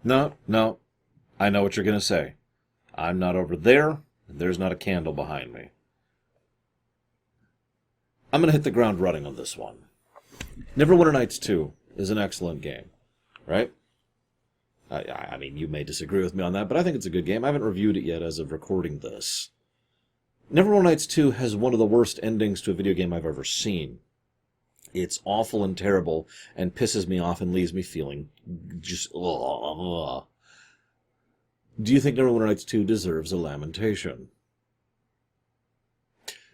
No, no. I know what you're going to say. I'm not over there, and there's not a candle behind me. I'm going to hit the ground running on this one. Neverwinter Nights 2 is an excellent game, right? I mean, you may disagree with me on that, but I think it's a good game. I haven't reviewed it yet as of recording this. Neverwinter Nights 2 has one of the worst endings to a video game I've ever seen. It's awful and terrible and pisses me off and leaves me feeling just... Ugh. Do you think Neverwinter Nights 2 deserves a lamentation?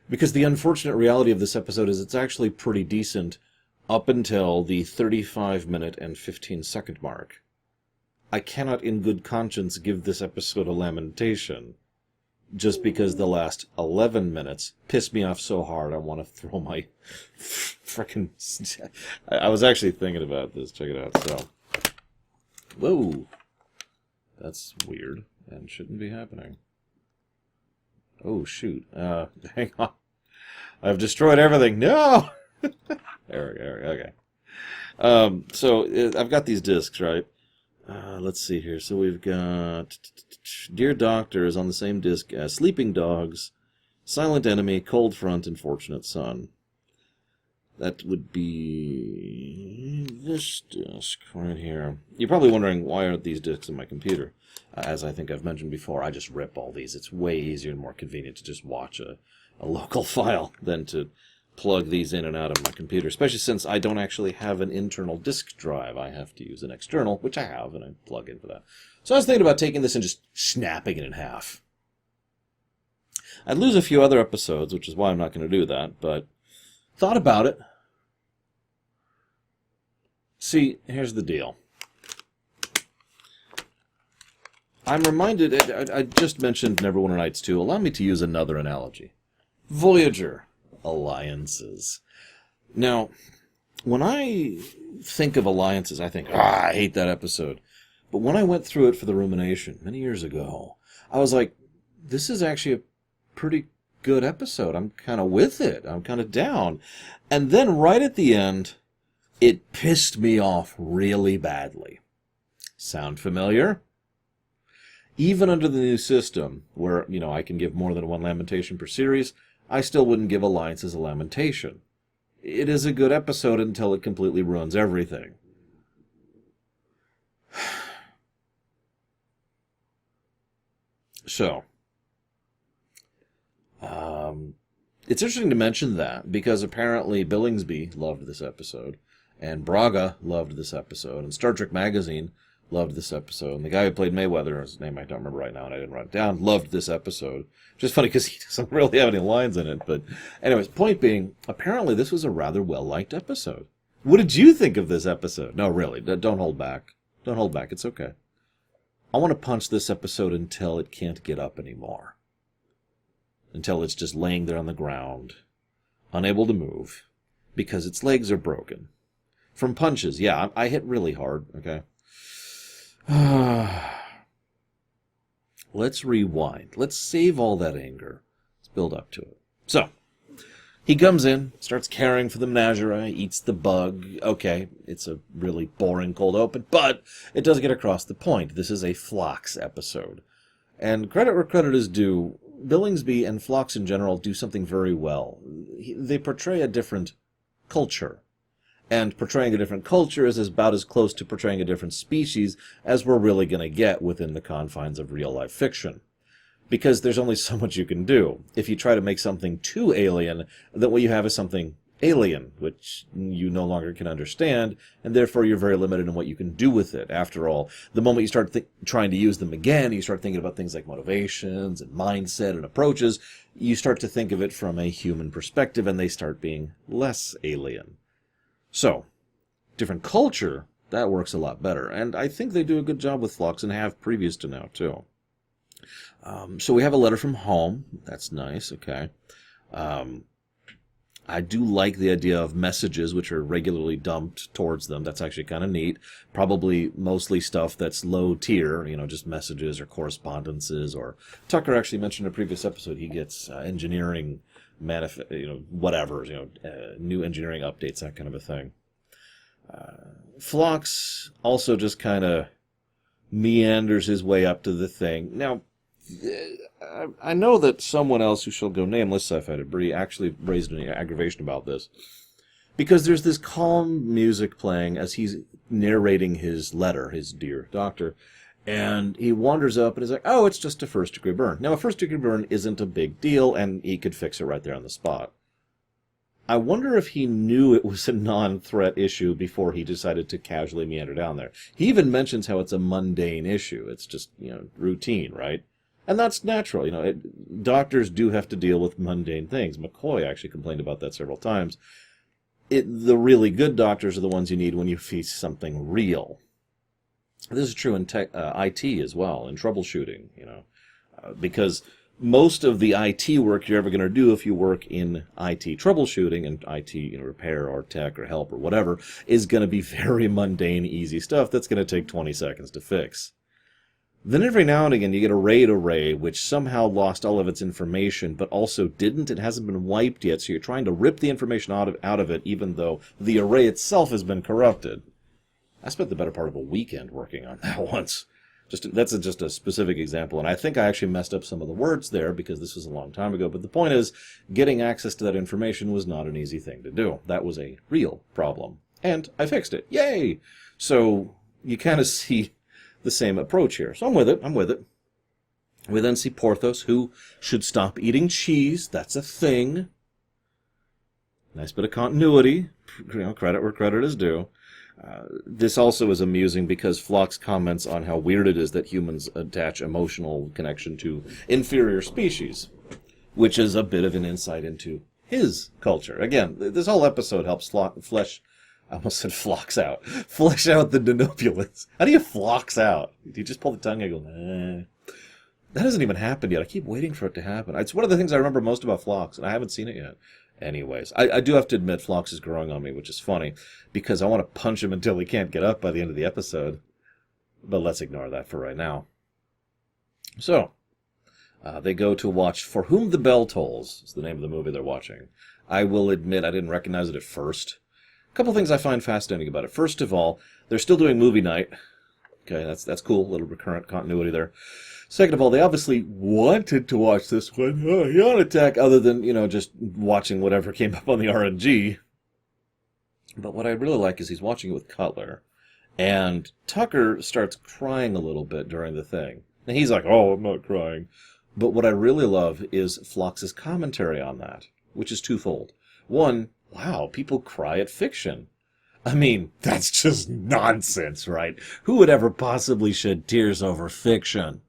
Because the unfortunate reality of this episode is it's actually pretty decent up until the 35-minute and 15-second mark. I cannot in good conscience give this episode a lamentation just because the last 11 minutes pissed me off so hard I want to throw my frickin'... I was actually thinking about this. Check it out. So, whoa. That's weird and shouldn't be happening. Oh, shoot. Hang on. I've destroyed everything. No! There we go. Okay. So, I've got these discs, right? Let's see here. So we've got Dear Doctor is on the same disc as Sleeping Dogs, Silent Enemy, Cold Front, and Fortunate Son. That would be this disc right here. You're probably wondering, why aren't these discs in my computer? As I think I've mentioned before, I just rip all these. It's way easier and more convenient to just watch a local file than to plug these in and out of my computer, especially since I don't actually have an internal disk drive. I have to use an external, which I have, and I plug in for that. So I was thinking about taking this and just snapping it in half. I'd lose a few other episodes, which is why I'm not going to do that, but thought about it. See, here's the deal. I'm reminded, I just mentioned Neverwinter Nights 2. Allow me to use another analogy. Voyager. Alliances. Now, when I think of alliances, I think, I hate that episode. But when I went through it for the Rumination many years ago, I was like, this is actually a pretty good episode. I'm kind of with it. I'm kind of down. And then right at the end, it pissed me off really badly. Sound familiar? Even under the new system, where, I can give more than one lamentation per series, I still wouldn't give Alliances a lamentation. It is a good episode until it completely ruins everything. So, it's interesting to mention that, because apparently Billingsby loved this episode, and Braga loved this episode, and Star Trek Magazine loved this episode, and the guy who played Mayweather, his name I don't remember right now, and I didn't write it down, loved this episode. Just funny because he doesn't really have any lines in it, but anyways, point being, apparently this was a rather well-liked episode. What did you think of this episode? No, really, don't hold back. Don't hold back, it's okay. I want to punch this episode until it can't get up anymore. Until it's just laying there on the ground, unable to move, because its legs are broken. From punches, yeah, I hit really hard, okay? Let's rewind. Let's save all that anger. Let's build up to it. So, he comes in, starts caring for the menagerie, eats the bug. Okay, it's a really boring cold open, but it does get across the point. This is a Phlox episode. And credit where credit is due, Billingsby and Phlox in general do something very well. They portray a different culture. And portraying a different culture is about as close to portraying a different species as we're really going to get within the confines of real-life fiction. Because there's only so much you can do. If you try to make something too alien, then what you have is something alien, which you no longer can understand, and therefore you're very limited in what you can do with it. After all, the moment you start trying to use them again, you start thinking about things like motivations and mindset and approaches, you start to think of it from a human perspective, and they start being less alien. So, different culture, that works a lot better. And I think they do a good job with Phlox, and have previous to now, too. So we have a letter from home. That's nice, okay. I do like the idea of messages which are regularly dumped towards them. That's actually kind of neat. Probably mostly stuff that's low tier, just messages or correspondences. Or Tucker actually mentioned in a previous episode he gets engineering whatever, new engineering updates, that kind of a thing. Phlox also just kind of meanders his way up to the thing. Now, I know that someone else who shall go nameless, Sci-Fi Debris, actually raised an aggravation about this. Because there's this calm music playing as he's narrating his letter, his dear doctor, and he wanders up and is like, oh, it's just a first-degree burn. Now, a first-degree burn isn't a big deal, and he could fix it right there on the spot. I wonder if he knew it was a non-threat issue before he decided to casually meander down there. He even mentions how it's a mundane issue. It's just, routine, right? And that's natural. Doctors do have to deal with mundane things. McCoy actually complained about that several times. The really good doctors are the ones you need when you face something real. This is true in IT as well, in troubleshooting, because most of the IT work you're ever going to do if you work in IT troubleshooting and IT repair or tech or help or whatever is going to be very mundane, easy stuff that's going to take 20 seconds to fix. Then every now and again you get a RAID array which somehow lost all of its information but also didn't. It hasn't been wiped yet, so you're trying to rip the information out of it even though the array itself has been corrupted. I spent the better part of a weekend working on that once. That's just a specific example, and I think I actually messed up some of the words there because this was a long time ago, but the point is, getting access to that information was not an easy thing to do. That was a real problem, and I fixed it. Yay! So you kind of see the same approach here. So I'm with it. We then see Porthos, who should stop eating cheese. That's a thing. Nice bit of continuity. Credit where credit is due. This also is amusing because Phlox comments on how weird it is that humans attach emotional connection to inferior species, which is a bit of an insight into his culture. Again, this whole episode helps flesh out the denobulans. How do you Phlox out? Do you just pull the tongue and go, nah? That hasn't even happened yet. I keep waiting for it to happen. It's one of the things I remember most about Phlox, and I haven't seen it yet. Anyways, I do have to admit Phlox is growing on me, which is funny, because I want to punch him until he can't get up by the end of the episode. But let's ignore that for right now. So, they go to watch For Whom the Bell Tolls. It's the name of the movie they're watching. I will admit I didn't recognize it at first. A couple things I find fascinating about it. First of all, they're still doing movie night. Okay, that's cool. A little recurrent continuity there. Second of all, they obviously wanted to watch this one on Attack other than, just watching whatever came up on the RNG. But what I really like is he's watching it with Cutler. And Tucker starts crying a little bit during the thing. And he's like, oh, I'm not crying. But what I really love is Phlox's commentary on that, which is twofold. One, wow, people cry at fiction. I mean, that's just nonsense, right? Who would ever possibly shed tears over fiction?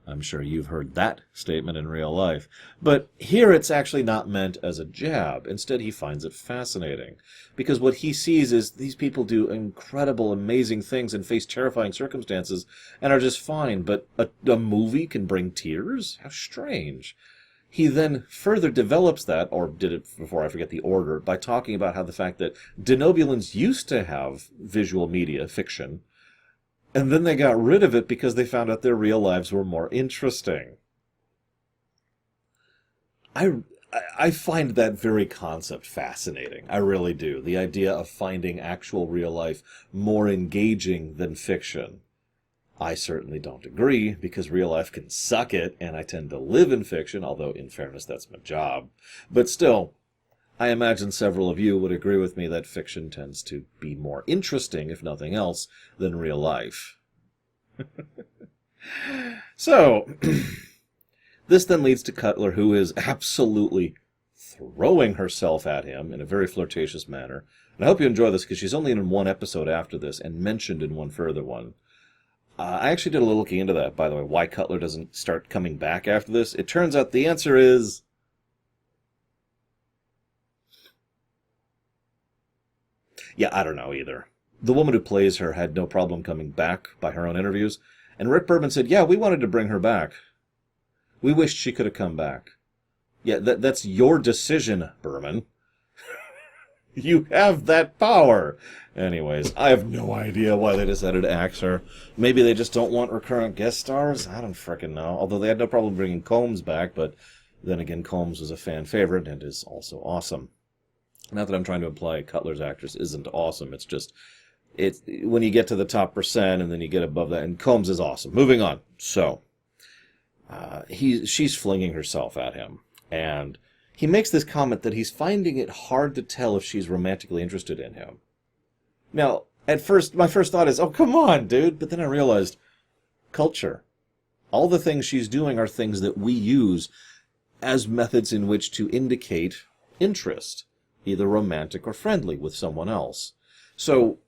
I'm sure you've heard that statement in real life. But here it's actually not meant as a jab. Instead, he finds it fascinating. Because what he sees is these people do incredible, amazing things and face terrifying circumstances and are just fine. But a movie can bring tears? How strange. He then further develops that, or did it before I forget the order, by talking about how the fact that denobulans used to have visual media, fiction, and then they got rid of it because they found out their real lives were more interesting. I find that very concept fascinating. I really do. The idea of finding actual real life more engaging than fiction. I certainly don't agree, because real life can suck it, and I tend to live in fiction, although, in fairness, that's my job. But still, I imagine several of you would agree with me that fiction tends to be more interesting, if nothing else, than real life. So, this then leads to Cutler, who is absolutely throwing herself at him in a very flirtatious manner. And I hope you enjoy this, because she's only in one episode after this, and mentioned in one further one. I actually did a little looking into that, by the way, why Cutler doesn't start coming back after this. It turns out the answer is... yeah, I don't know either. The woman who plays her had no problem coming back by her own interviews, and Rick Berman said, yeah, we wanted to bring her back. We wished she could have come back. Yeah, that's your decision, Berman. You have that power. Anyways, I have no idea why they decided to axe her. Maybe they just don't want recurrent guest stars? I don't frickin' know. Although they had no problem bringing Combs back, but then again, Combs was a fan favorite and is also awesome. Not that I'm trying to imply Cutler's actress isn't awesome. It's just, when you get to the top percent and then you get above that, and Combs is awesome. Moving on. So, she's flinging herself at him, and he makes this comment that he's finding it hard to tell if she's romantically interested in him. Now, at first, my first thought is, oh, come on, dude. But then I realized, culture. All the things she's doing are things that we use as methods in which to indicate interest, either romantic or friendly, with someone else. So,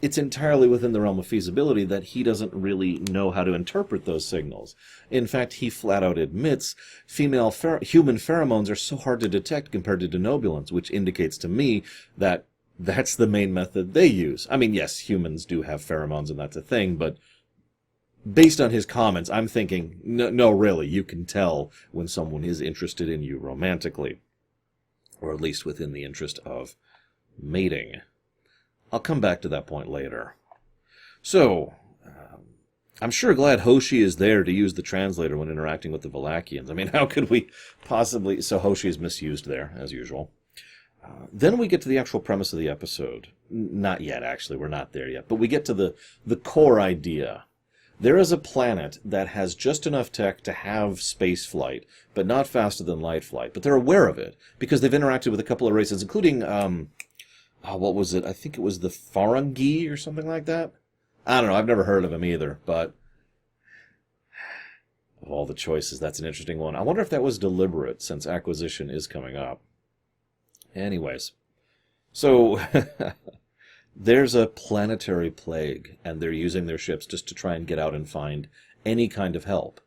it's entirely within the realm of feasibility that he doesn't really know how to interpret those signals. In fact, he flat out admits human pheromones are so hard to detect compared to denobulins, which indicates to me that that's the main method they use. I mean, yes, humans do have pheromones and that's a thing, but based on his comments, I'm thinking, no, really, you can tell when someone is interested in you romantically, or at least within the interest of mating. I'll come back to that point later. So, I'm sure glad Hoshi is there to use the translator when interacting with the Valakians. I mean, how could we possibly... So Hoshi is misused there, as usual. Then we get to the actual premise of the episode. Not yet, actually. We're not there yet. But we get to the core idea. There is a planet that has just enough tech to have space flight, but not faster than light flight. But they're aware of it, because they've interacted with a couple of races, including... what was it? I think it was the Farangi or something like that. I don't know. I've never heard of him either, but of all the choices, that's an interesting one. I wonder if that was deliberate, since acquisition is coming up. Anyways, so there's a planetary plague, and they're using their ships just to try and get out and find any kind of help.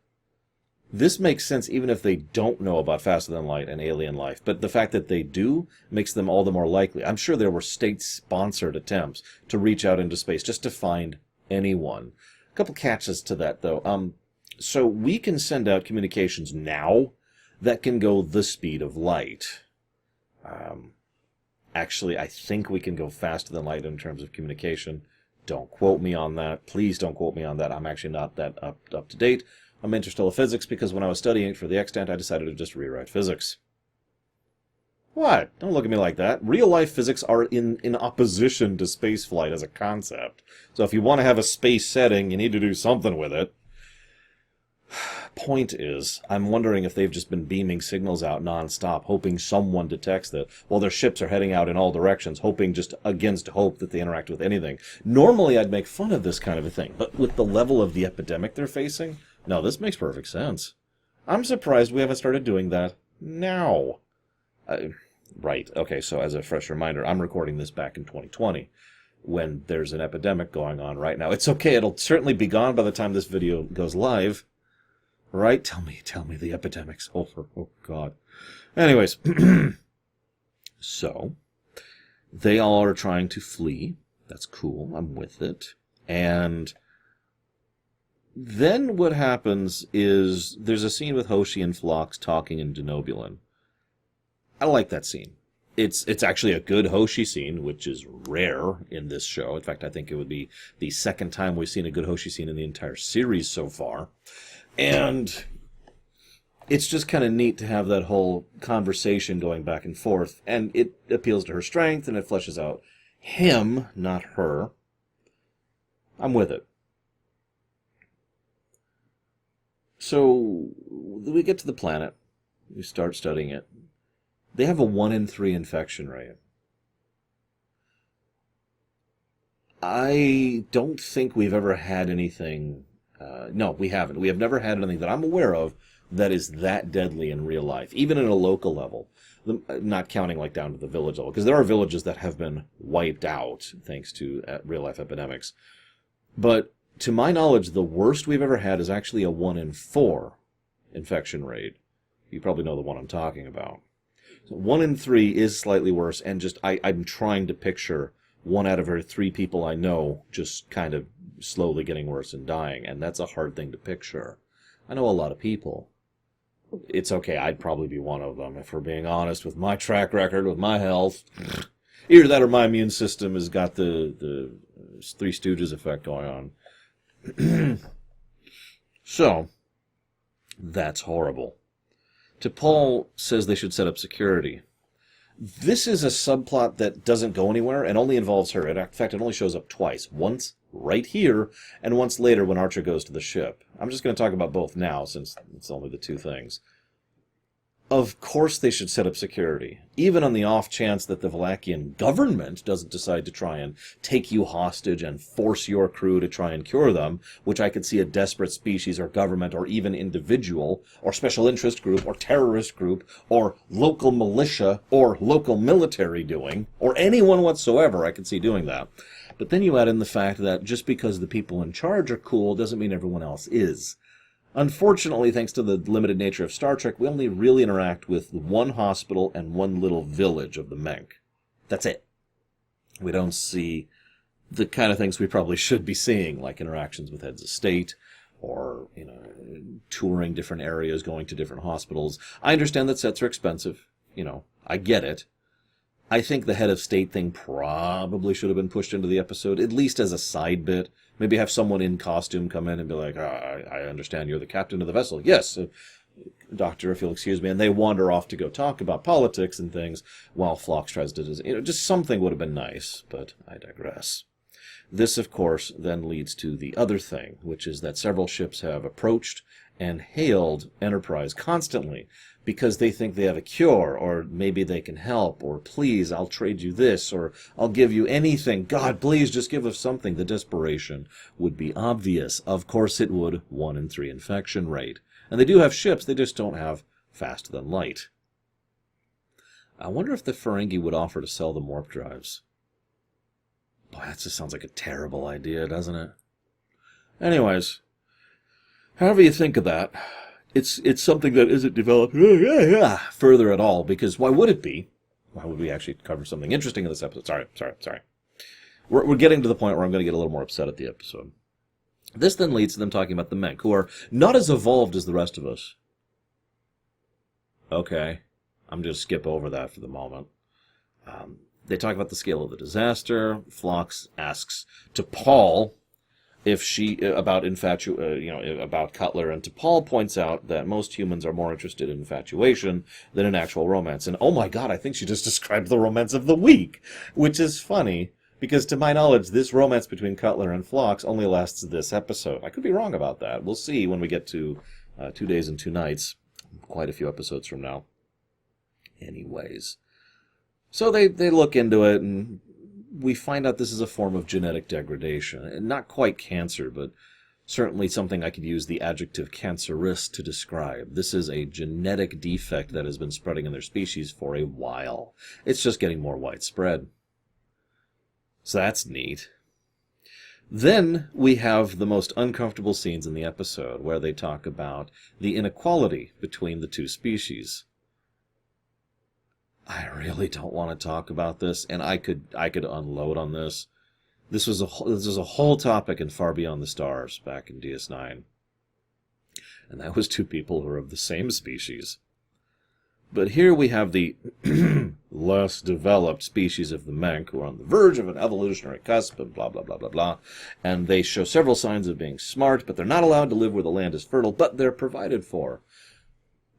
This makes sense even if they don't know about faster than light and alien life, but the fact that they do makes them all the more likely. I'm sure there were state-sponsored attempts to reach out into space just to find anyone. A couple catches to that, though. So we can send out communications now that can go the speed of light. Actually, I think we can go faster than light in terms of communication. Don't quote me on that. Please don't quote me on that. I'm actually not that up to date. I'm interstellar physics because when I was studying for the extant, I decided to just rewrite physics. What? Don't look at me like that. Real-life physics are in opposition to spaceflight as a concept. So if you want to have a space setting, you need to do something with it. Point is, I'm wondering if they've just been beaming signals out non-stop, hoping someone detects that, while their ships are heading out in all directions, hoping just against hope that they interact with anything. Normally, I'd make fun of this kind of a thing, but with the level of the epidemic they're facing... No, this makes perfect sense. I'm surprised we haven't started doing that now. Right, okay, so as a fresh reminder, I'm recording this back in 2020, when there's an epidemic going on right now. It's okay, it'll certainly be gone by the time this video goes live. Right? Tell me the epidemic's over. Oh, God. Anyways, so, they all are trying to flee. That's cool, I'm with it. And... then what happens is there's a scene with Hoshi and Phlox talking in Denobulan. I like that scene. It's actually a good Hoshi scene, which is rare in this show. In fact, I think it would be the second time we've seen a good Hoshi scene in the entire series so far. And it's just kind of neat to have that whole conversation going back and forth. And it appeals to her strength, and it fleshes out him, not her. I'm with it. So, we get to the planet. We start studying it. They have a 1 in 3 infection rate. I don't think we've ever had anything... no, we haven't. We have never had anything that I'm aware of that is that deadly in real life, even at a local level. Not counting like down to the village level, because there are villages that have been wiped out thanks to real-life epidemics. But... to my knowledge, the worst we've ever had is actually a 1 in 4 infection rate. You probably know the one I'm talking about. So 1 in 3 is slightly worse, and just I'm trying to picture 1 out of every 3 people I know just kind of slowly getting worse and dying, and that's a hard thing to picture. I know a lot of people. It's okay, I'd probably be one of them, if we're being honest, with my track record, with my health. Either that or my immune system has got the Three Stooges effect going on. So, that's horrible. T'Pol says they should set up security. This is a subplot that doesn't go anywhere and only involves her. In fact, it only shows up twice. Once right here, and once later when Archer goes to the ship. I'm just going to talk about both now, since it's only the two things. Of course they should set up security, even on the off chance that the Valachian government doesn't decide to try and take you hostage and force your crew to try and cure them, which I could see a desperate species or government or even individual or special interest group or terrorist group or local militia or local military doing, or anyone whatsoever I could see doing that. But then you add in the fact that just because the people in charge are cool doesn't mean everyone else is. Unfortunately, thanks to the limited nature of Star Trek, we only really interact with one hospital and one little village of the Menk. That's it. We don't see the kind of things we probably should be seeing, like interactions with heads of state, or, touring different areas, going to different hospitals. I understand that sets are expensive. I get it. I think the head of state thing probably should have been pushed into the episode, at least as a side bit. Maybe have someone in costume come in and be like, I understand you're the captain of the vessel. Yes, doctor, if you'll excuse me. And they wander off to go talk about politics and things while Phlox tries to, just something would have been nice, but I digress. This, of course, then leads to the other thing, which is that several ships have approached and hailed Enterprise constantly because they think they have a cure, or maybe they can help, or please, I'll trade you this, or I'll give you anything. God, please, just give us something. The desperation would be obvious. Of course it would. 1 in 3 infection rate. And they do have ships, they just don't have faster than light. I wonder if the Ferengi would offer to sell them warp drives. Boy, that just sounds like a terrible idea, doesn't it? Anyways, however you think of that, it's something that isn't developed further at all, because why would it be? Why would we actually cover something interesting in this episode? Sorry. We're getting to the point where I'm going to get a little more upset at the episode. This then leads to them talking about the Menk, who are not as evolved as the rest of us. Okay, I'm going to skip over that for the moment. They talk about the scale of the disaster. Phlox asks T'Pol if about Cutler, and T'Pol points out that most humans are more interested in infatuation than in actual romance. And oh my God, I think she just described the romance of the week, which is funny because, to my knowledge, this romance between Cutler and Phlox only lasts this episode. I could be wrong about that. We'll see when we get to 2 days and 2 nights, quite a few episodes from now. Anyways. So they look into it, and we find out this is a form of genetic degradation. And not quite cancer, but certainly something I could use the adjective cancerous to describe. This is a genetic defect that has been spreading in their species for a while. It's just getting more widespread. So that's neat. Then we have the most uncomfortable scenes in the episode, where they talk about the inequality between the two species. I really don't want to talk about this, and I could unload on this. This was a whole topic in Far Beyond the Stars back in DS9. And that was 2 people who are of the same species. But here we have the less developed species of the Menk, who are on the verge of an evolutionary cusp, and blah, blah, blah, blah, blah. And they show several signs of being smart, but they're not allowed to live where the land is fertile, but they're provided for.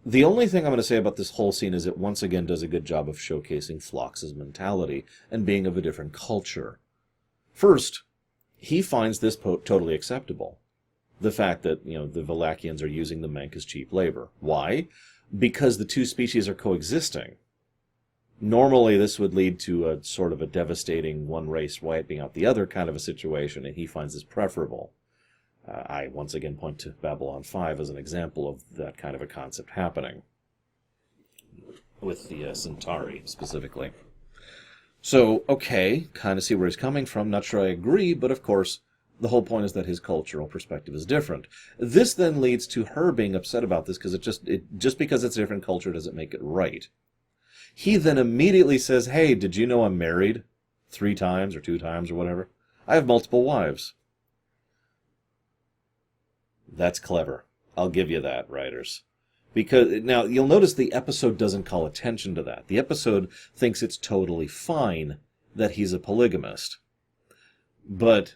The only thing I'm going to say about this whole scene is it once again does a good job of showcasing Phlox's mentality and being of a different culture. First, he finds this totally acceptable. The fact that, the Valachians are using the Menk as cheap labor. Why? Because the 2 species are coexisting. Normally, this would lead to a sort of a devastating one race wiping out the other kind of a situation, and he finds this preferable. I once again point to Babylon 5 as an example of that kind of a concept happening, with the Centauri specifically. So, okay, kind of see where he's coming from. Not sure I agree, but of course, the whole point is that his cultural perspective is different. This then leads to her being upset about this, because just because it's a different culture doesn't make it right. He then immediately says, hey, did you know I'm married 3 times or 2 times or whatever? I have multiple wives. That's clever. I'll give you that, writers. Because now you'll notice the episode doesn't call attention to that. The episode thinks it's totally fine that he's a polygamist. But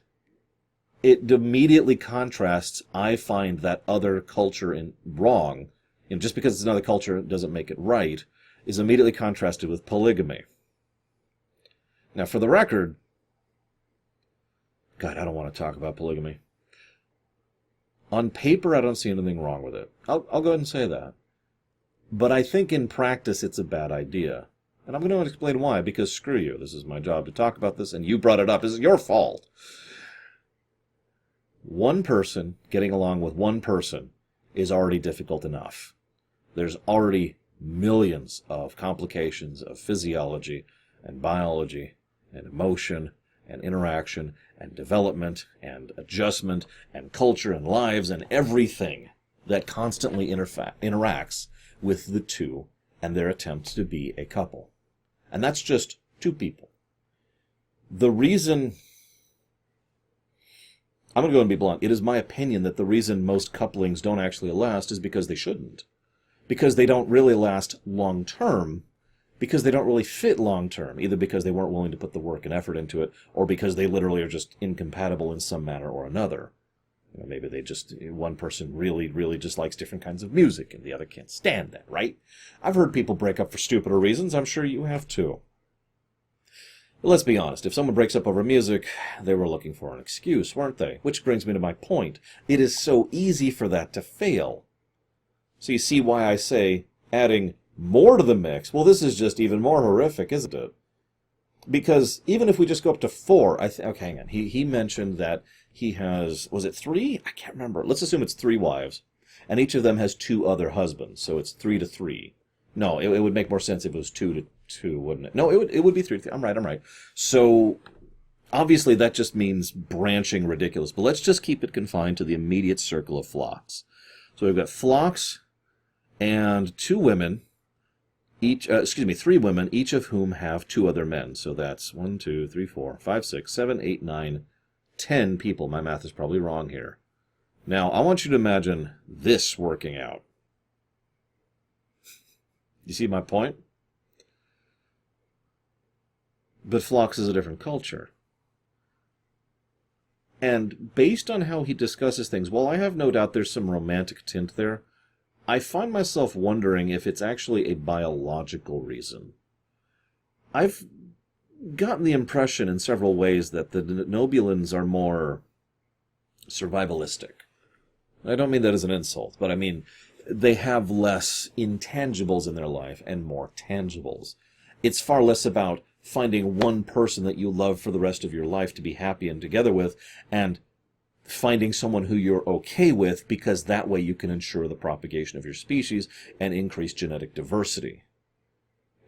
it immediately contrasts, I find that other culture wrong. Just because it's another culture doesn't make it right. is immediately contrasted with polygamy. Now, for the record, God, I don't want to talk about polygamy. On paper, I don't see anything wrong with it. I'll go ahead and say that. But I think in practice, it's a bad idea. And I'm going to explain why, because screw you. This is my job to talk about this, and you brought it up. This is your fault. One person getting along with one person is already difficult enough. There's already millions of complications of physiology and biology and emotion and interaction and development and adjustment and culture and lives and everything that constantly interacts with the two and their attempts to be a couple. And that's just two people. The reason, I'm going to go and be blunt, it is my opinion that the reason most couplings don't actually last is because they shouldn't. Because they don't really last long term, because they don't really fit long term, either because they weren't willing to put the work and effort into it, or because they literally are just incompatible in some manner or another. You know, maybe one person really, really just likes different kinds of music, and the other can't stand that, right? I've heard people break up for stupider reasons. I'm sure you have too. But let's be honest. If someone breaks up over music, they were looking for an excuse, weren't they? Which brings me to my point. It is so easy for that to fail. So you see why I say adding more to the mix. Well, this is just even more horrific, isn't it? Because even if we just go up to 4, okay, hang on. He mentioned that he has, was it 3? I can't remember. Let's assume it's 3 wives. And each of them has 2 other husbands. So it's 3 to 3. No, it would make more sense if it was 2 to 2, wouldn't it? No, it would be 3 to 3. I'm right. So obviously that just means branching ridiculous. But let's just keep it confined to the immediate circle of flocks. So we've got flocks and 2 women. 3 women, each of whom have 2 other men. So that's 1, 2, 3, 4, 5, 6, 7, 8, 9, 10 people. My math is probably wrong here. Now, I want you to imagine this working out. You see my point? But flocks is a different culture. And based on how he discusses things, well, I have no doubt there's some romantic tint there. I find myself wondering if it's actually a biological reason. I've gotten the impression in several ways that the Nobulans are more survivalistic. I don't mean that as an insult, but I mean they have less intangibles in their life and more tangibles. It's far less about finding one person that you love for the rest of your life to be happy and together with, and finding someone who you're okay with, because that way you can ensure the propagation of your species and increase genetic diversity.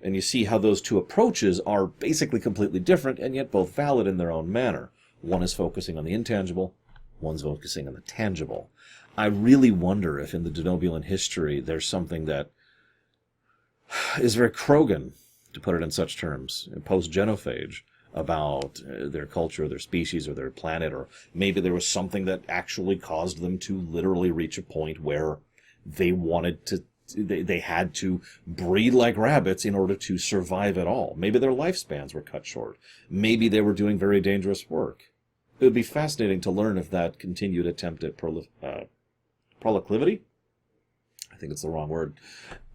And you see how those two approaches are basically completely different, and yet both valid in their own manner. One is focusing on the intangible, one's focusing on the tangible. I really wonder if in the Denobulan history there's something that is very Krogan, to put it in such terms, post-genophage, about their culture, their species, or their planet, or maybe there was something that actually caused them to literally reach a point where they had to breed like rabbits in order to survive at all. Maybe their lifespans were cut short. Maybe they were doing very dangerous work. It would be fascinating to learn if that continued attempt at proclivity, I think it's the wrong word,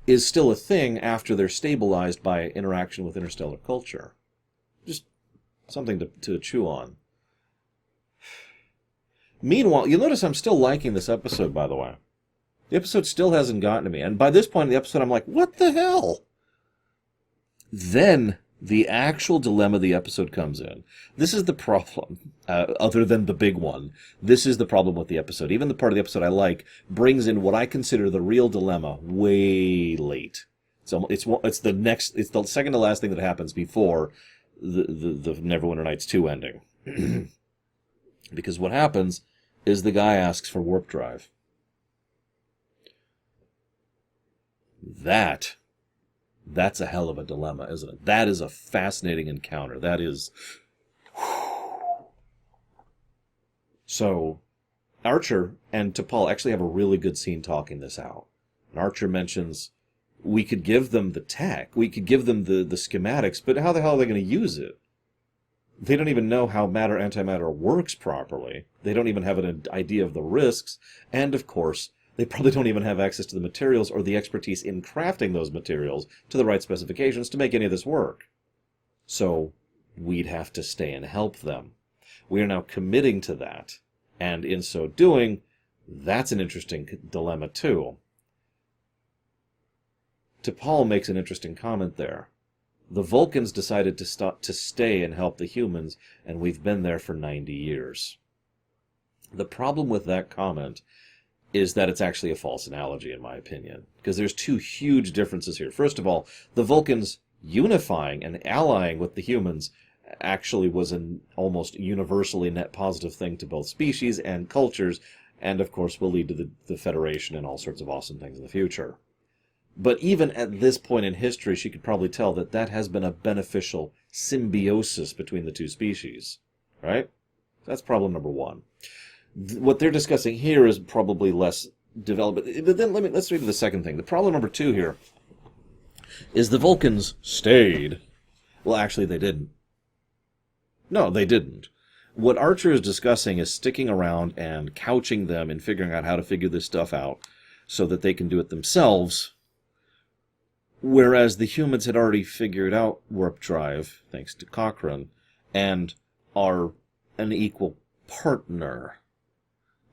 is still a thing after they're stabilized by interaction with interstellar culture. Just something to chew on. Meanwhile, you'll notice I'm still liking this episode, by the way. The episode still hasn't gotten to me. And by this point in the episode, I'm like, what the hell? Then the actual dilemma of the episode comes in. This is the problem, other than the big one. This is the problem with the episode. Even the part of the episode I like brings in what I consider the real dilemma way late. So it's the second to last thing that happens before the Neverwinter Nights 2 ending. Because what happens is the guy asks for warp drive. That's a hell of a dilemma, isn't it? That is a fascinating encounter. That is... So, Archer and T'Pol actually have a really good scene talking this out. And Archer mentions, we could give them the tech, we could give them the schematics, but how the hell are they going to use it? They don't even know how matter-antimatter works properly. They don't even have an idea of the risks. And, of course, They probably don't even have access to the materials or the expertise in crafting those materials to the right specifications to make any of this work. So we'd have to stay and help them. We are now committing to that, and in so doing, that's an interesting dilemma too. T'Pol makes an interesting comment there. The Vulcans decided to stay and help the humans, and we've been there for 90 years. The problem with that comment is that it's actually a false analogy, in my opinion, because there's two huge differences here. First of all, the Vulcans unifying and allying with the humans actually was an almost universally net positive thing to both species and cultures, and of course will lead to the Federation and all sorts of awesome things in the future. But even at this point in history, she could probably tell that that has been a beneficial symbiosis between the two species, right? That's problem number one. What they're discussing here is probably less developed. But then let's read the second thing. The problem number two here is the Vulcans stayed. Well, actually, they didn't. No, they didn't. What Archer is discussing is sticking around and couching them and figuring out how to figure this stuff out so that they can do it themselves, whereas the humans had already figured out warp drive, thanks to Cochrane, and are an equal partner.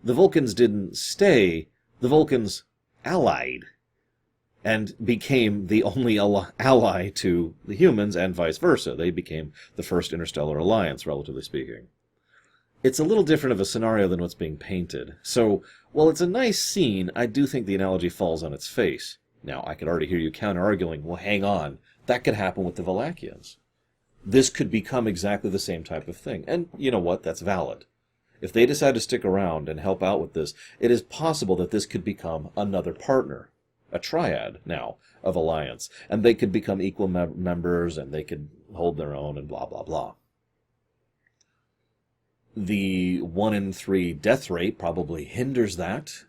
The Vulcans didn't stay, the Vulcans allied, and became the only ally to the humans, and vice versa. They became the first interstellar alliance, relatively speaking. It's a little different of a scenario than what's being painted. So, while it's a nice scene, I do think the analogy falls on its face. Now, I could already hear you counter-arguing, well, hang on, that could happen with the Valachians. This could become exactly the same type of thing. And you know what? That's valid. If they decide to stick around and help out with this, it is possible that this could become another partner, a triad now of alliance, and they could become equal members, and they could hold their own, and blah, blah, blah. The 1 in 3 death rate probably hinders that,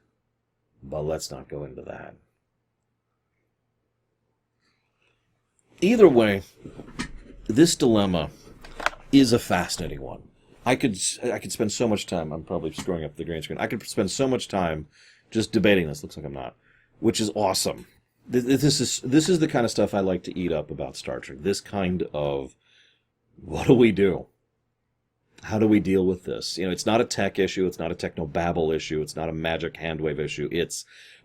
but let's not go into that. Either way, this dilemma is a fascinating one. I could spend so much time. I'm probably screwing up the green screen. I could spend so much time just debating this. Looks like I'm not, which is awesome. This is the kind of stuff I like to eat up about Star Trek. This kind of, what do we do? How do we deal with this? It's not a tech issue. It's not a technobabble issue. It's not a magic handwave issue.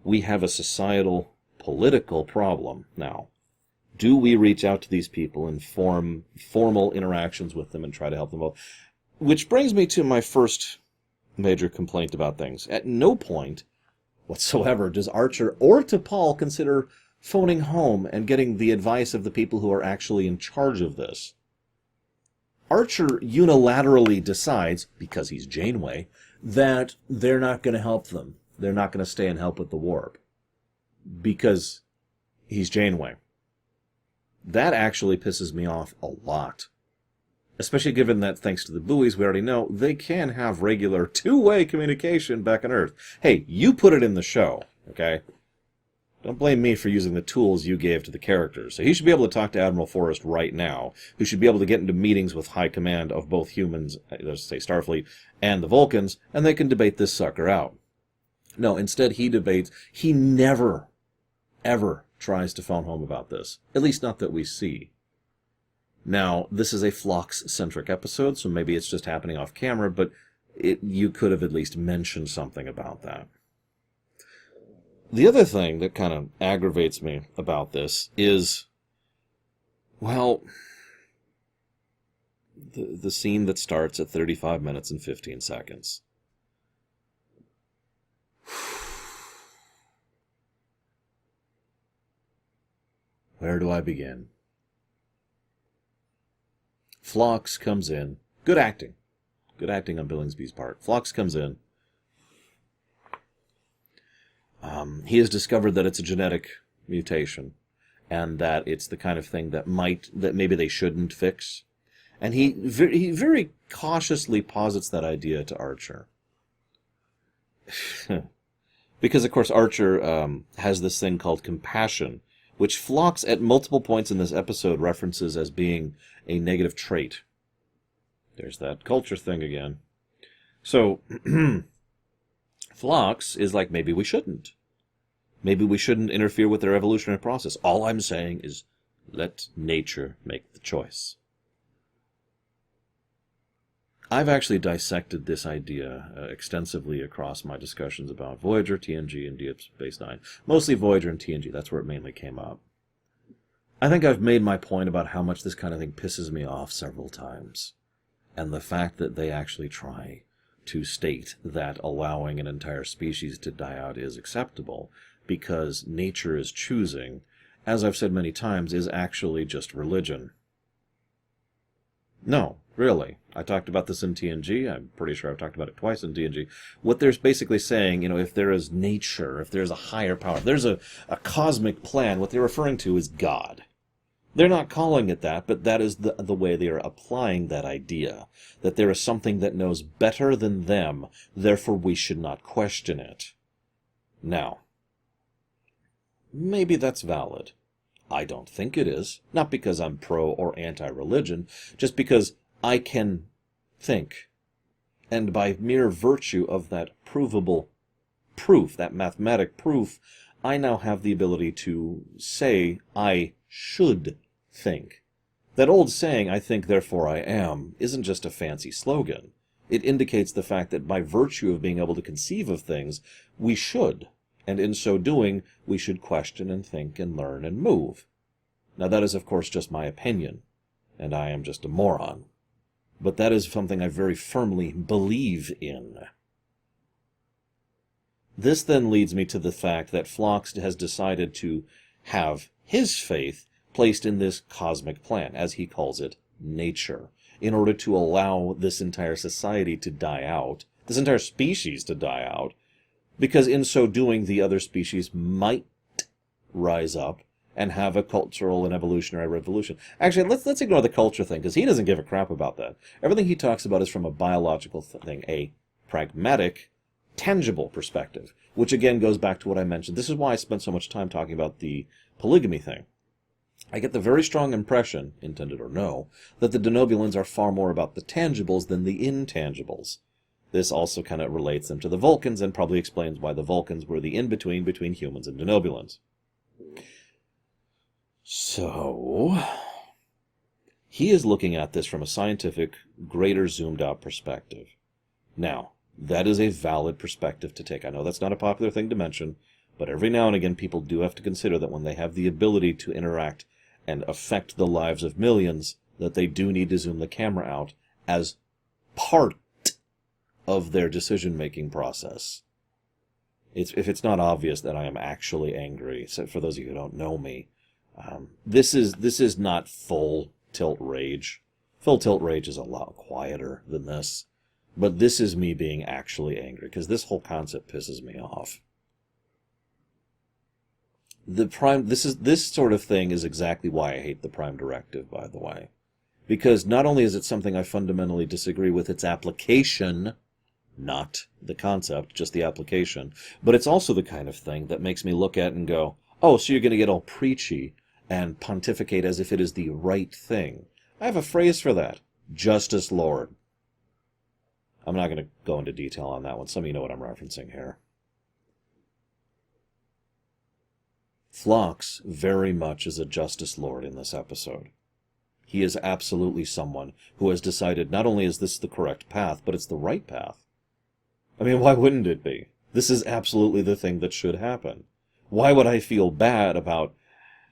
We have a societal, political problem now. Do we reach out to these people and form formal interactions with them and try to help them out? Which brings me to my first major complaint about things. At no point whatsoever does Archer or T'Pol consider phoning home and getting the advice of the people who are actually in charge of this. Archer unilaterally decides, because he's Janeway, that they're not going to help them. They're not going to stay and help with the warp. Because he's Janeway. That actually pisses me off a lot. Especially given that, thanks to the buoys, we already know, they can have regular two-way communication back on Earth. Hey, you put it in the show, okay? Don't blame me for using the tools you gave to the characters. So he should be able to talk to Admiral Forrest right now, who should be able to get into meetings with high command of both humans, let's say Starfleet, and the Vulcans, and they can debate this sucker out. No, instead he never, ever tries to phone home about this. At least not that we see. Now, this is a Phlox-centric episode, so maybe it's just happening off camera, but you could have at least mentioned something about that. The other thing that kind of aggravates me about this is, well, the scene that starts at 35 minutes and 15 seconds. Where do I begin? Phlox comes in. Good acting. Good acting on Billingsby's part. Phlox comes in. He has discovered that it's a genetic mutation, and that it's the kind of thing that maybe they shouldn't fix. And he very cautiously posits that idea to Archer. Because, of course, Archer has this thing called compassion, which Phlox at multiple points in this episode references as being a negative trait. There's that culture thing again. So, Phlox is like, maybe we shouldn't. Maybe we shouldn't interfere with their evolutionary process. All I'm saying is, let nature make the choice. I've actually dissected this idea extensively across my discussions about Voyager, TNG, and Deep Space Nine. Mostly Voyager and TNG, that's where it mainly came up. I think I've made my point about how much this kind of thing pisses me off several times. And the fact that they actually try to state that allowing an entire species to die out is acceptable because nature is choosing, as I've said many times, is actually just religion. No, really. I talked about this in TNG. I'm pretty sure I've talked about it twice in TNG. What they're basically saying, if there is nature, if there's a higher power, if there's a cosmic plan, what they're referring to is God. They're not calling it that, but that is the way they are applying that idea, that there is something that knows better than them, therefore we should not question it. Now, maybe that's valid. I don't think it is, not because I'm pro or anti-religion, just because I can think. And by mere virtue of that provable proof, that mathematic proof, I now have the ability to say I should think. That old saying, I think, therefore I am, isn't just a fancy slogan. It indicates the fact that by virtue of being able to conceive of things, we should. And in so doing, we should question and think and learn and move. Now that is, of course, just my opinion, and I am just a moron. But that is something I very firmly believe in. This then leads me to the fact that Phlox has decided to have his faith placed in this cosmic plan, as he calls it, nature, in order to allow this entire society to die out, this entire species to die out, because in so doing the other species might rise up and have a cultural and evolutionary revolution. Actually, let's ignore the culture thing, because he doesn't give a crap about that. Everything he talks about is from a biological thing, a pragmatic, tangible perspective, which again goes back to what I mentioned. This is why I spent so much time talking about the polygamy thing. I get the very strong impression, intended or no, that the Denobulans are far more about the tangibles than the intangibles. This also kind of relates them to the Vulcans and probably explains why the Vulcans were the in-between between humans and Denobulans. So, he is looking at this from a scientific, greater zoomed-out perspective. Now, that is a valid perspective to take. I know that's not a popular thing to mention, but every now and again people do have to consider that when they have the ability to interact and affect the lives of millions, that they do need to zoom the camera out as part of their decision-making process. If it's not obvious that I am actually angry, so for those of you who don't know me, this is not full tilt rage. Full tilt rage is a lot quieter than this, but this is me being actually angry, because this whole concept pisses me off. This sort of thing is exactly why I hate the Prime Directive, by the way. Because not only is it something I fundamentally disagree with its application, not the concept, just the application, but it's also the kind of thing that makes me look at it and go, oh, so you're going to get all preachy and pontificate as if it is the right thing. I have a phrase for that. Justice Lord. I'm not going to go into detail on that one. Some of you know what I'm referencing here. Phlox very much is a Justice Lord in this episode. He is absolutely someone who has decided not only is this the correct path, but it's the right path. I mean, why wouldn't it be? This is absolutely the thing that should happen. Why would I feel bad about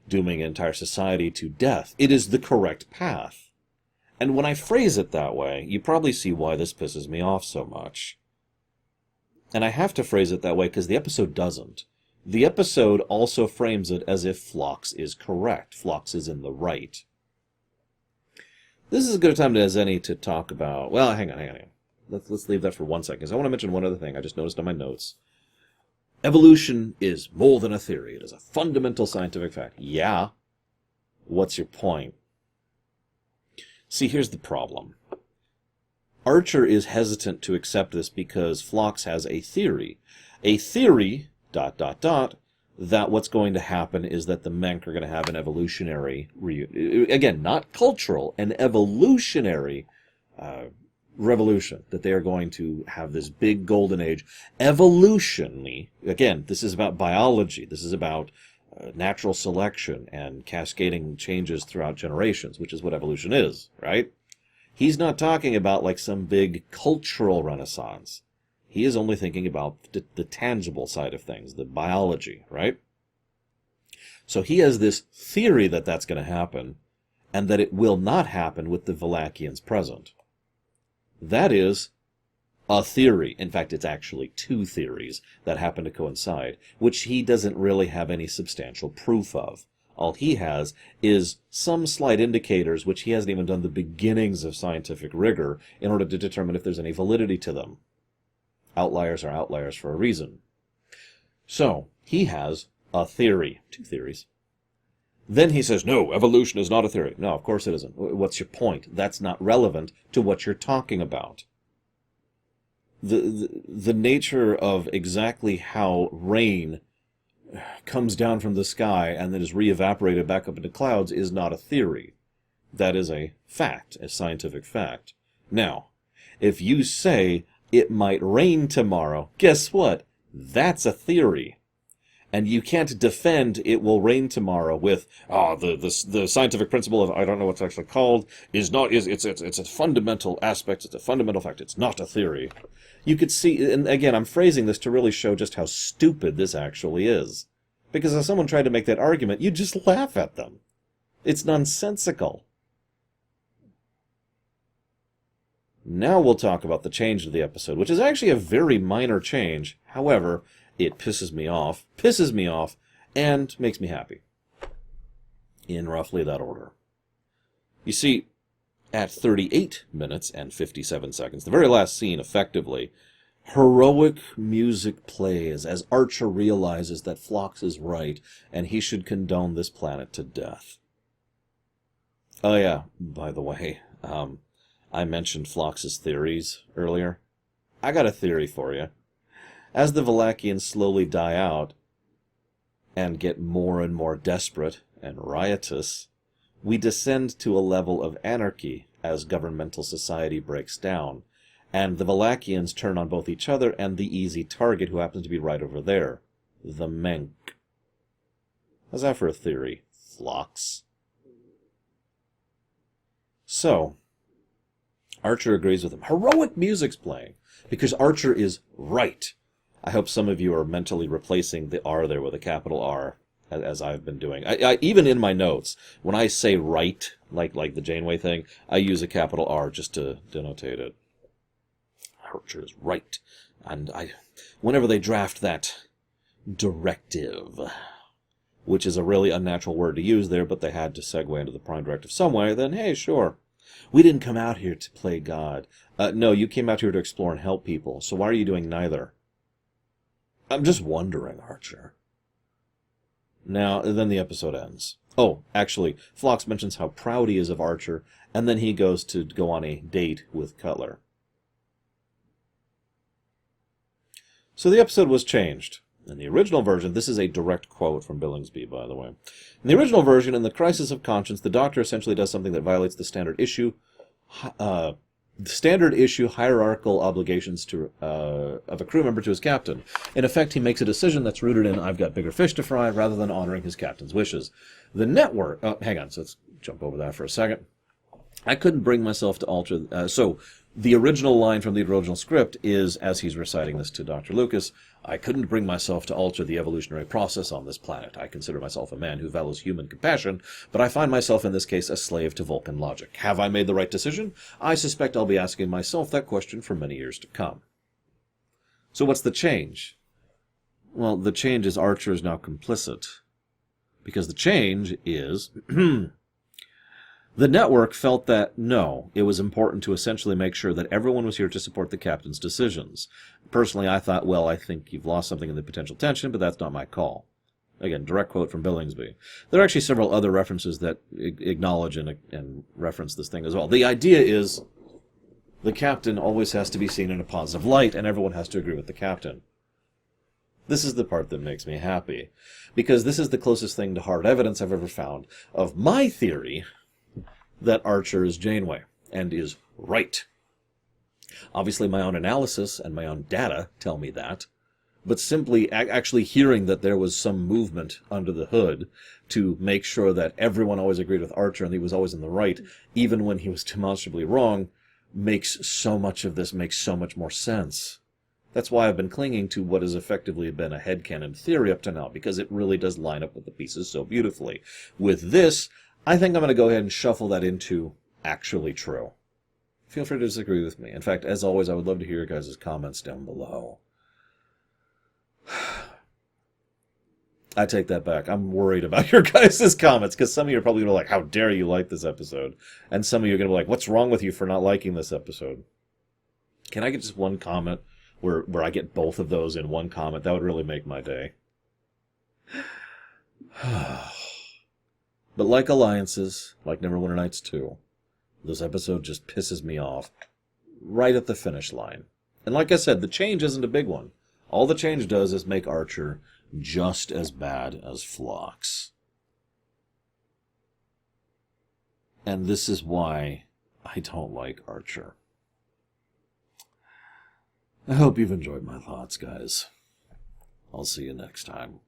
dooming an entire society to death? It is the correct path. And when I phrase it that way, you probably see why this pisses me off so much. And I have to phrase it that way because the episode doesn't. The episode also frames it as if Phlox is correct. Phlox is in the right. This is as good a time as any to talk about... Well, hang on. Let's leave that for 1 second, because I want to mention one other thing I just noticed on my notes. Evolution is more than a theory. It is a fundamental scientific fact. Yeah. What's your point? See, here's the problem. Archer is hesitant to accept this because Phlox has a theory. A theory... ... that what's going to happen is that the Menk are going to have an evolutionary, again, not cultural, an evolutionary revolution, that they are going to have this big golden age. Evolutionally, again, this is about biology. This is about natural selection and cascading changes throughout generations, which is what evolution is, right? He's not talking about like some big cultural renaissance. He is only thinking about the tangible side of things, the biology, right? So he has this theory that that's going to happen, and that it will not happen with the Valachians present. That is a theory. In fact, it's actually two theories that happen to coincide, which he doesn't really have any substantial proof of. All he has is some slight indicators, which he hasn't even done the beginnings of scientific rigor in order to determine if there's any validity to them. Outliers are outliers for a reason. So, he has a theory. Two theories. Then he says, no, evolution is not a theory. No, of course it isn't. What's your point? That's not relevant to what you're talking about. The nature of exactly how rain comes down from the sky and then is re-evaporated back up into clouds is not a theory. That is a fact, a scientific fact. Now, if you say it might rain tomorrow, guess what? That's a theory. And you can't defend it will rain tomorrow with the scientific principle of, I don't know what's actually called, it's a fundamental aspect, it's a fundamental fact, it's not a theory. You could see, and again, I'm phrasing this to really show just how stupid this actually is. Because if someone tried to make that argument, you'd just laugh at them. It's nonsensical. Now we'll talk about the change of the episode, which is actually a very minor change. However, it pisses me off, and makes me happy. In roughly that order. You see, at 38 minutes and 57 seconds, the very last scene, effectively, heroic music plays as Archer realizes that Phlox is right, and he should condone this planet to death. Oh yeah, by the way, I mentioned Phlox's theories earlier. I got a theory for you. As the Valachians slowly die out and get more and more desperate and riotous, we descend to a level of anarchy as governmental society breaks down, and the Valachians turn on both each other and the easy target who happens to be right over there, the Menk. How's that for a theory, Phlox? So, Archer agrees with him. Heroic music's playing, because Archer is right. I hope some of you are mentally replacing the R there with a capital R, as I've been doing. I even in my notes, when I say right, like the Janeway thing, I use a capital R just to denotate it. Archer is right. And whenever they draft that directive, which is a really unnatural word to use there, but they had to segue into the prime directive some way, then hey, sure. We didn't come out here to play God. No, you came out here to explore and help people, so why are you doing neither? I'm just wondering, Archer. Now, then the episode ends. Oh, actually, Phlox mentions how proud he is of Archer, and then he goes to go on a date with Cutler. So the episode was changed. In the original version, this is a direct quote from Billingsby, by the way. In the original version, in the Crisis of Conscience, the Doctor essentially does something that violates the standard issue hierarchical obligations of a crew member to his captain. In effect, he makes a decision that's rooted in, I've got bigger fish to fry, rather than honoring his captain's wishes. The network... hang on, so let's jump over that for a second. I couldn't bring myself to alter... so, the original line from the original script is, as he's reciting this to Dr. Lucas, I couldn't bring myself to alter the evolutionary process on this planet. I consider myself a man who values human compassion, but I find myself in this case a slave to Vulcan logic. Have I made the right decision? I suspect I'll be asking myself that question for many years to come. So what's the change? Well, the change is Archer is now complicit. Because the change is... The network felt that, no, it was important to essentially make sure that everyone was here to support the captain's decisions. Personally, I thought, well, I think you've lost something in the potential tension, but that's not my call. Again, direct quote from Billingsby. There are actually several other references that acknowledge and reference this thing as well. The idea is the captain always has to be seen in a positive light, and everyone has to agree with the captain. This is the part that makes me happy, because this is the closest thing to hard evidence I've ever found of my theory that Archer is Janeway, and is right. Obviously, my own analysis and my own data tell me that, but simply actually hearing that there was some movement under the hood to make sure that everyone always agreed with Archer and he was always in the right, even when he was demonstrably wrong, makes so much of this make so much more sense. That's why I've been clinging to what has effectively been a headcanon theory up to now, because it really does line up with the pieces so beautifully. With this, I think I'm going to go ahead and shuffle that into actually true. Feel free to disagree with me. In fact, as always, I would love to hear your guys' comments down below. I take that back. I'm worried about your guys' comments, because some of you are probably going to be like, how dare you like this episode? And some of you are going to be like, what's wrong with you for not liking this episode? Can I get just one comment where I get both of those in one comment? That would really make my day. But like Alliances, like Neverwinter Nights 2, this episode just pisses me off right at the finish line. And like I said, the change isn't a big one. All the change does is make Archer just as bad as Phlox. And this is why I don't like Archer. I hope you've enjoyed my thoughts, guys. I'll see you next time.